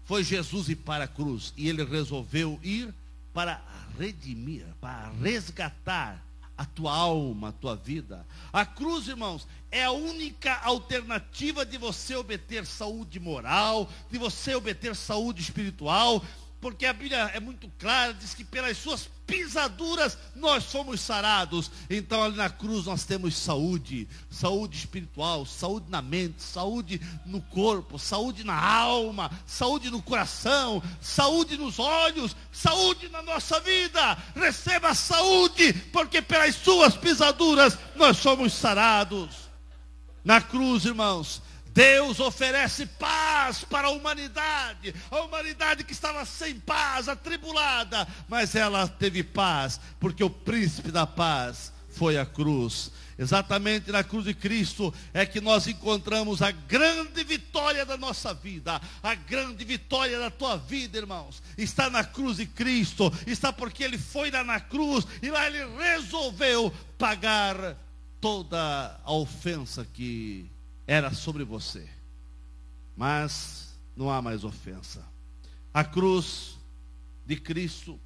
foi Jesus ir para a cruz. E Ele resolveu ir para redimir, para resgatar a tua alma, a tua vida. A cruz, irmãos, é a única alternativa de você obter saúde moral, de você obter saúde espiritual, porque a Bíblia é muito clara, diz que pelas suas pisaduras nós somos sarados. Então ali na cruz nós temos saúde, saúde espiritual, saúde na mente, saúde no corpo, saúde na alma, saúde no coração, saúde nos olhos, saúde na nossa vida. Receba saúde, porque pelas suas pisaduras nós somos sarados. Na cruz, irmãos, Deus oferece paz para a humanidade que estava sem paz, atribulada, mas ela teve paz, porque o príncipe da paz foi a cruz. Exatamente na cruz de Cristo é que nós encontramos a grande vitória da nossa vida, a grande vitória da tua vida, irmãos. Está na cruz de Cristo, está porque Ele foi lá na cruz, e lá Ele resolveu pagar toda a ofensa que era sobre você. Mas não há mais ofensa. A cruz de Cristo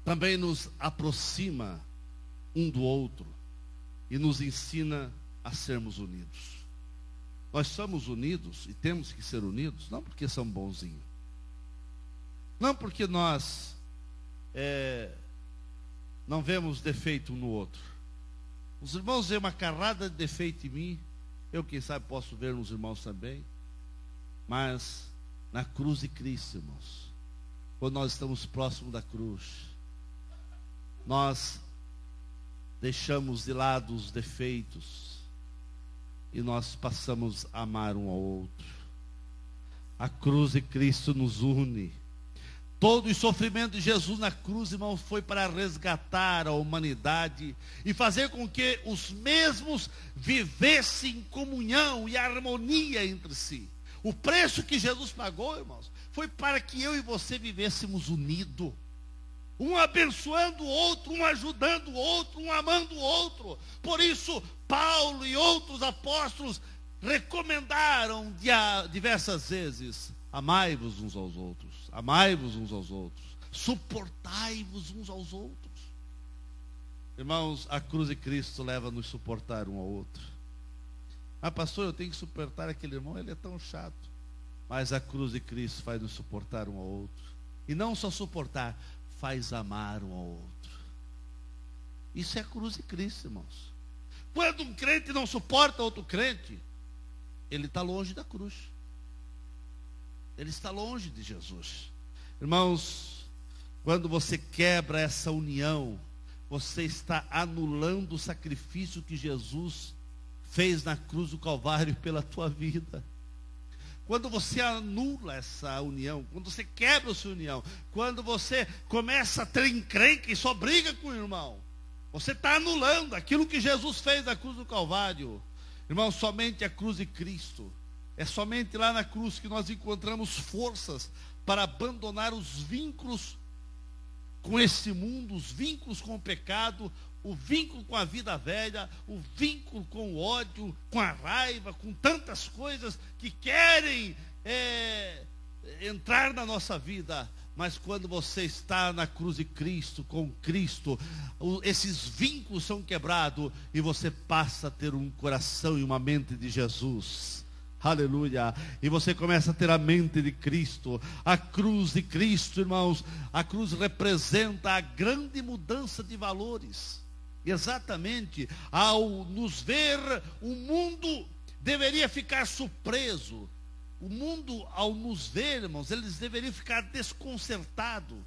também nos aproxima um do outro e nos ensina a sermos unidos. Nós somos unidos e temos que ser unidos, não porque somos bonzinhos, não porque nós não vemos defeito um no outro. Os irmãos veem uma carrada de defeito em mim, eu quem sabe posso ver nos irmãos também, mas na cruz de Cristo, irmãos, quando nós estamos próximos da cruz, nós deixamos de lado os defeitos e nós passamos a amar um ao outro. A cruz de Cristo nos une. Todo o sofrimento de Jesus na cruz, irmãos, foi para resgatar a humanidade e fazer com que os mesmos vivessem em comunhão e harmonia entre si. O preço que Jesus pagou, irmãos, foi para que eu e você vivêssemos unidos. Um abençoando o outro, um ajudando o outro, um amando o outro. Por isso, Paulo e outros apóstolos recomendaram diversas vezes: amai-vos uns aos outros, amai-vos uns aos outros, suportai-vos uns aos outros. Irmãos, a cruz de Cristo leva a nos suportar um ao outro. Ah, pastor, eu tenho que suportar aquele irmão, ele é tão chato. Mas a cruz de Cristo faz nos suportar um ao outro. E não só suportar, faz amar um ao outro. Isso é a cruz de Cristo, irmãos. Quando um crente não suporta outro crente, ele está longe da cruz. Ele está longe de Jesus. Irmãos, quando você quebra essa união, você está anulando o sacrifício que Jesus fez na cruz do Calvário pela tua vida. Quando você anula essa união, quando você quebra a sua união, quando você começa a ter encrenca e só briga com o irmão, você está anulando aquilo que Jesus fez na cruz do Calvário. Irmão, somente a cruz de Cristo, é somente lá na cruz que nós encontramos forças para abandonar os vínculos com esse mundo, os vínculos com o pecado, o vínculo com a vida velha, o vínculo com o ódio, com a raiva, com tantas coisas que querem entrar na nossa vida. Mas quando você está na cruz de Cristo, com Cristo, esses vínculos são quebrados e você passa a ter um coração e uma mente de Jesus. Aleluia. E você começa a ter a mente de Cristo. A cruz de Cristo, irmãos, a cruz representa a grande mudança de valores. Exatamente, ao nos ver, o mundo deveria ficar surpreso. O mundo, ao nos ver, irmãos, eles deveriam ficar desconcertados,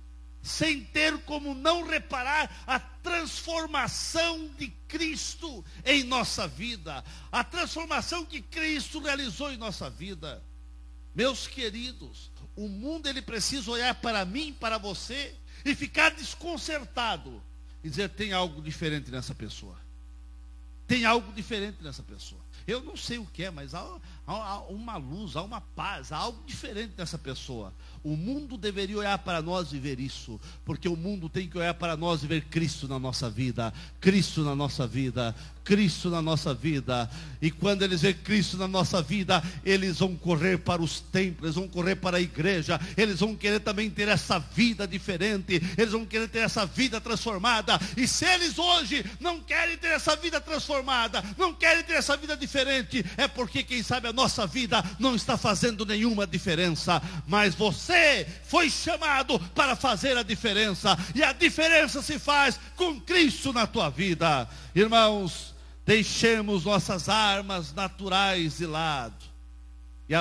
sem ter como não reparar a transformação de Cristo em nossa vida, a transformação que Cristo realizou em nossa vida. Meus queridos, o mundo ele precisa olhar para mim, para você, e ficar desconcertado, e dizer: tem algo diferente nessa pessoa. Tem algo diferente nessa pessoa. Eu não sei o que é, mas há uma luz, há uma paz, há algo diferente nessa pessoa. O mundo deveria olhar para nós e ver isso, porque o mundo tem que olhar para nós e ver Cristo na nossa vida, Cristo na nossa vida, Cristo na nossa vida. E quando eles verem Cristo na nossa vida, eles vão correr para os templos, eles vão correr para a igreja, eles vão querer também ter essa vida diferente, eles vão querer ter essa vida transformada. E se eles hoje não querem ter essa vida transformada, não querem ter essa vida diferente, é porque quem sabe a nossa vida não está fazendo nenhuma diferença. Mas você foi chamado para fazer a diferença, e a diferença se faz com Cristo na tua vida. Irmãos, deixemos nossas armas naturais de lado e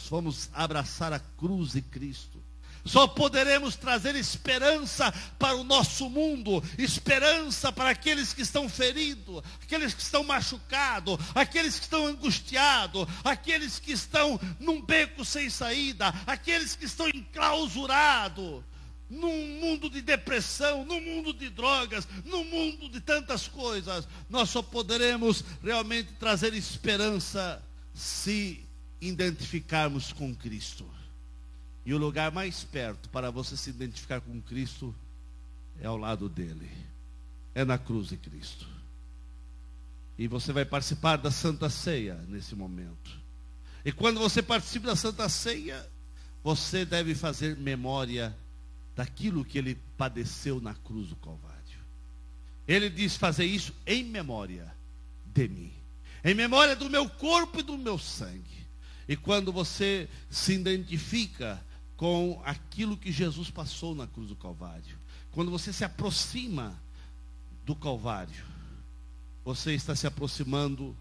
vamos abraçar a cruz de Cristo. Só poderemos trazer esperança para o nosso mundo, esperança para aqueles que estão feridos, aqueles que estão machucados, aqueles que estão angustiados, aqueles que estão num beco sem saída, aqueles que estão enclausurados, num mundo de depressão, num mundo de drogas, num mundo de tantas coisas. Nós só poderemos realmente trazer esperança se identificarmos com Cristo. E o lugar mais perto para você se identificar com Cristo é ao lado dele, é na cruz de Cristo. E você vai participar da Santa Ceia nesse momento. E quando você participa da Santa Ceia, você deve fazer memória daquilo que ele padeceu na cruz do Calvário. Ele diz: fazer isso em memória de mim, em memória do meu corpo e do meu sangue. E quando você se identifica com aquilo que Jesus passou na cruz do Calvário, quando você se aproxima do Calvário, você está se aproximando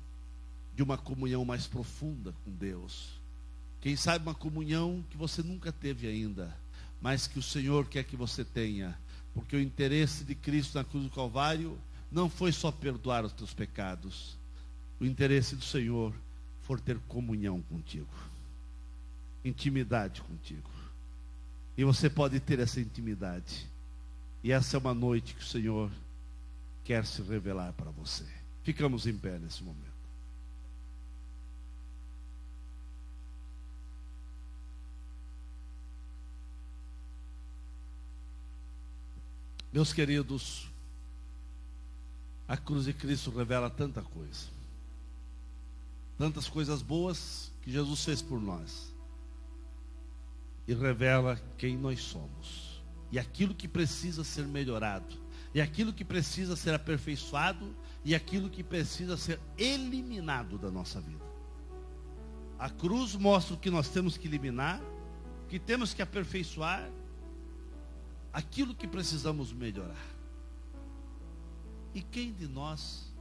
de uma comunhão mais profunda com Deus. Quem sabe uma comunhão que você nunca teve ainda, mas que o Senhor quer que você tenha, porque o interesse de Cristo na cruz do Calvário não foi só perdoar os teus pecados. O interesse do Senhor foi ter comunhão contigo, intimidade contigo. E você pode ter essa intimidade. E essa é uma noite que o Senhor quer se revelar para você. Ficamos em pé nesse momento. Meus queridos, a cruz de Cristo revela tanta coisa. Tantas coisas boas que Jesus fez por nós. E revela quem nós somos. E aquilo que precisa ser melhorado. E aquilo que precisa ser aperfeiçoado. E aquilo que precisa ser eliminado da nossa vida. A cruz mostra o que nós temos que eliminar. O que temos que aperfeiçoar. Aquilo que precisamos melhorar. E quem de nós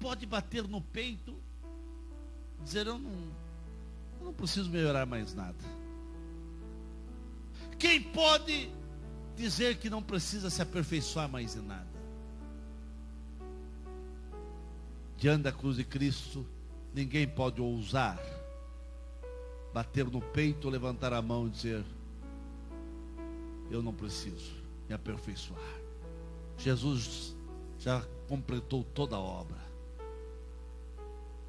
pode bater no peito, dizer, eu não preciso melhorar mais nada? Quem pode dizer que não precisa se aperfeiçoar mais em nada? Diante da cruz de Cristo, ninguém pode ousar bater no peito, levantar a mão e dizer, eu não preciso me aperfeiçoar. Jesus já completou toda a obra.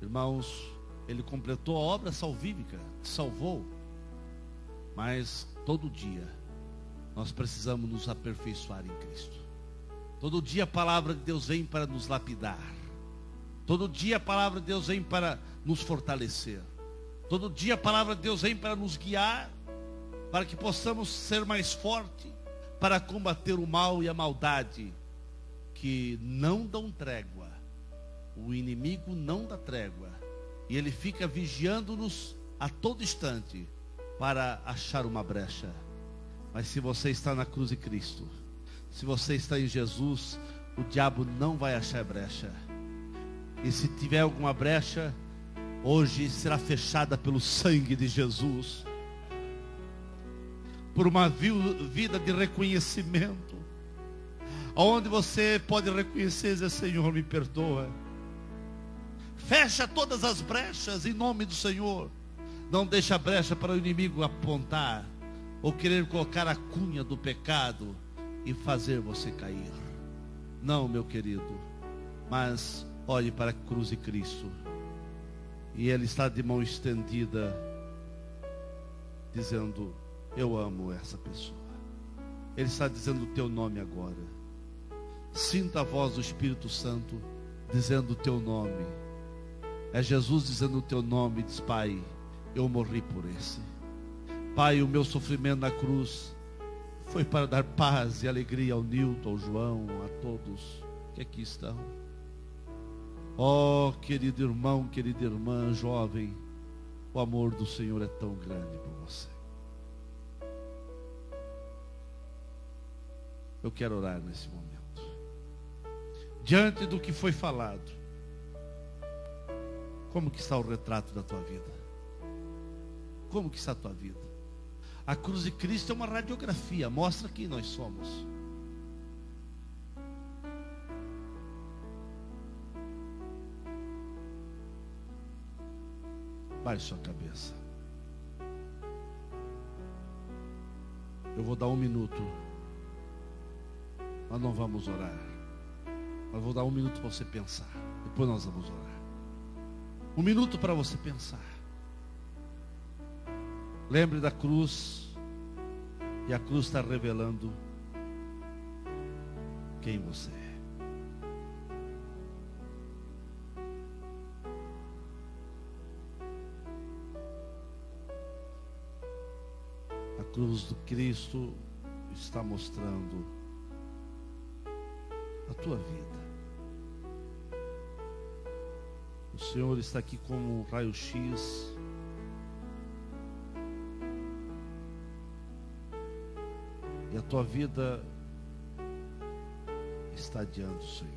Irmãos, Ele completou a obra salvífica, salvou. Mas todo dia nós precisamos nos aperfeiçoar em Cristo. Todo dia a palavra de Deus vem para nos lapidar. Todo dia a palavra de Deus vem para nos fortalecer. Todo dia a palavra de Deus vem para nos guiar, para que possamos ser mais fortes, para combater o mal e a maldade, que não dão trégua. O inimigo não dá trégua. E ele fica vigiando-nos a todo instante, para achar uma brecha. Mas se você está na cruz de Cristo, se você está em Jesus, o diabo não vai achar brecha. E se tiver alguma brecha, hoje será fechada pelo sangue de Jesus. Por uma vida de reconhecimento, onde você pode reconhecer e dizer, Senhor, me perdoa. Fecha todas as brechas em nome do Senhor. Não deixa brecha para o inimigo apontar ou querer colocar a cunha do pecado e fazer você cair. Não, meu querido, mas olhe para a cruz de Cristo, e Ele está de mão estendida, dizendo, eu amo essa pessoa. Ele está dizendo o teu nome agora. Sinta a voz do Espírito Santo dizendo o teu nome. É Jesus dizendo o teu nome. Diz, Pai, eu morri por esse. Pai, o meu sofrimento na cruz foi para dar paz e alegria ao Nilton, ao João, a todos que aqui estão. Oh, querido irmão, querida irmã, jovem, o amor do Senhor é tão grande por você. Eu quero orar nesse momento. Diante do que foi falado, como que está o retrato da tua vida? Como que está a tua vida? A cruz de Cristo é uma radiografia, mostra quem nós somos. Baixe sua cabeça. Eu vou dar 1 minuto. Nós não vamos orar. Mas vou dar 1 minuto para você pensar. Depois nós vamos orar. 1 minuto para você pensar. Lembre da cruz. E a cruz está revelando quem você é. A cruz do Cristo está mostrando a tua vida. O Senhor está aqui como um raio-x. E a tua vida está diante do Senhor.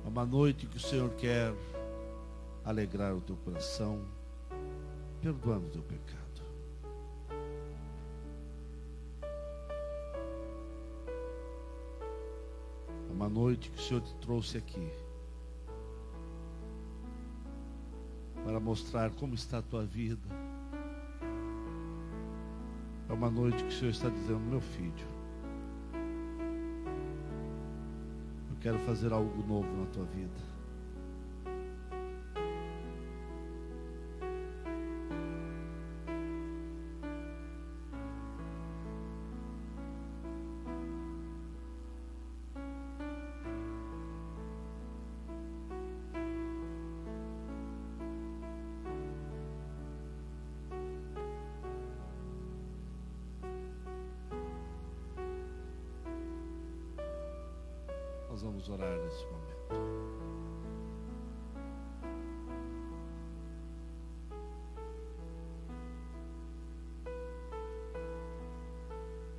É uma noite que o Senhor quer alegrar o teu coração, perdoando o teu pecado. É uma noite que o Senhor te trouxe aqui para mostrar como está a tua vida. É uma noite que o Senhor está dizendo: meu filho, eu quero fazer algo novo na tua vida. Nós vamos orar nesse momento.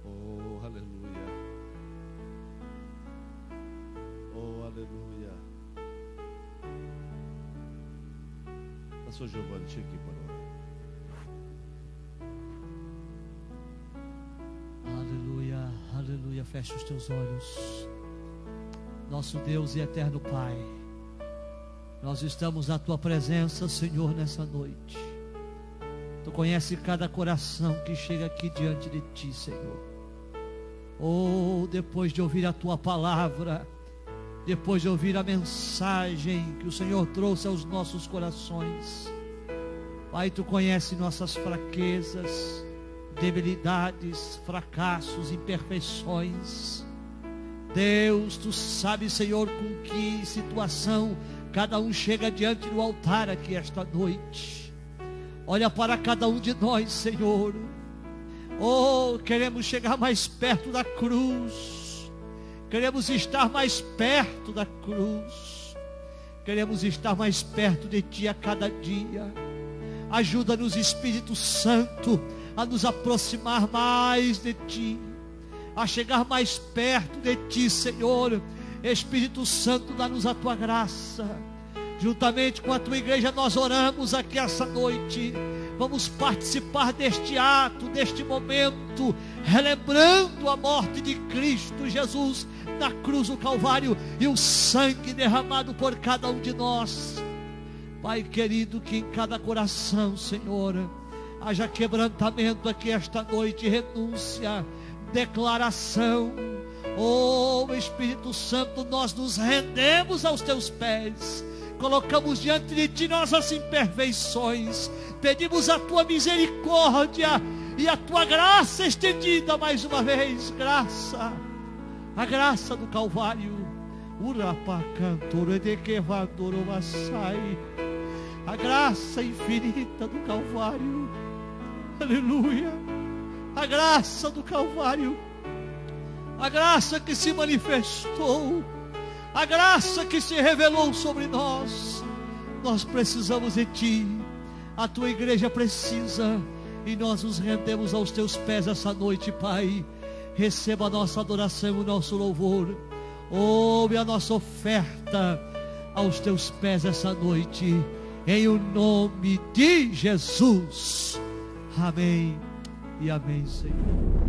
Oh, aleluia. Oh, aleluia. Pastor Giovanni, chega aqui para orar. Aleluia, aleluia. Fecha os teus olhos. Nosso Deus e eterno Pai, nós estamos na Tua presença, Senhor, nessa noite. Tu conheces cada coração que chega aqui diante de Ti, Senhor. Oh, depois de ouvir a Tua palavra, depois de ouvir a mensagem que o Senhor trouxe aos nossos corações, Pai, Tu conheces nossas fraquezas, debilidades, fracassos, imperfeições. Deus, Tu sabes, Senhor, com que situação cada um chega diante do altar aqui esta noite. Olha para cada um de nós, Senhor. Oh, queremos chegar mais perto da cruz. Queremos estar mais perto da cruz. Queremos estar mais perto de Ti a cada dia. Ajuda-nos, Espírito Santo, a nos aproximar mais de Ti, a chegar mais perto de Ti, Senhor. Espírito Santo, dá-nos a Tua graça. Juntamente com a Tua igreja nós oramos aqui essa noite. Vamos participar deste ato, deste momento, relembrando a morte de Cristo Jesus na cruz do Calvário e o sangue derramado por cada um de nós. Pai querido, que em cada coração, Senhor, haja quebrantamento aqui esta noite, renúncia, declaração. Oh, Espírito Santo, nós nos rendemos aos Teus pés, colocamos diante de Ti nossas imperfeições, pedimos a Tua misericórdia e a Tua graça estendida mais uma vez. Graça, a graça do Calvário, a graça infinita do Calvário, aleluia. A graça do Calvário, a graça que se manifestou, a graça que se revelou sobre nós. Nós precisamos de Ti, a Tua igreja precisa, e nós nos rendemos aos Teus pés essa noite, Pai. Receba a nossa adoração e o nosso louvor. Ouve a nossa oferta aos Teus pés essa noite, em o nome de Jesus. Amém e amém, Senhor.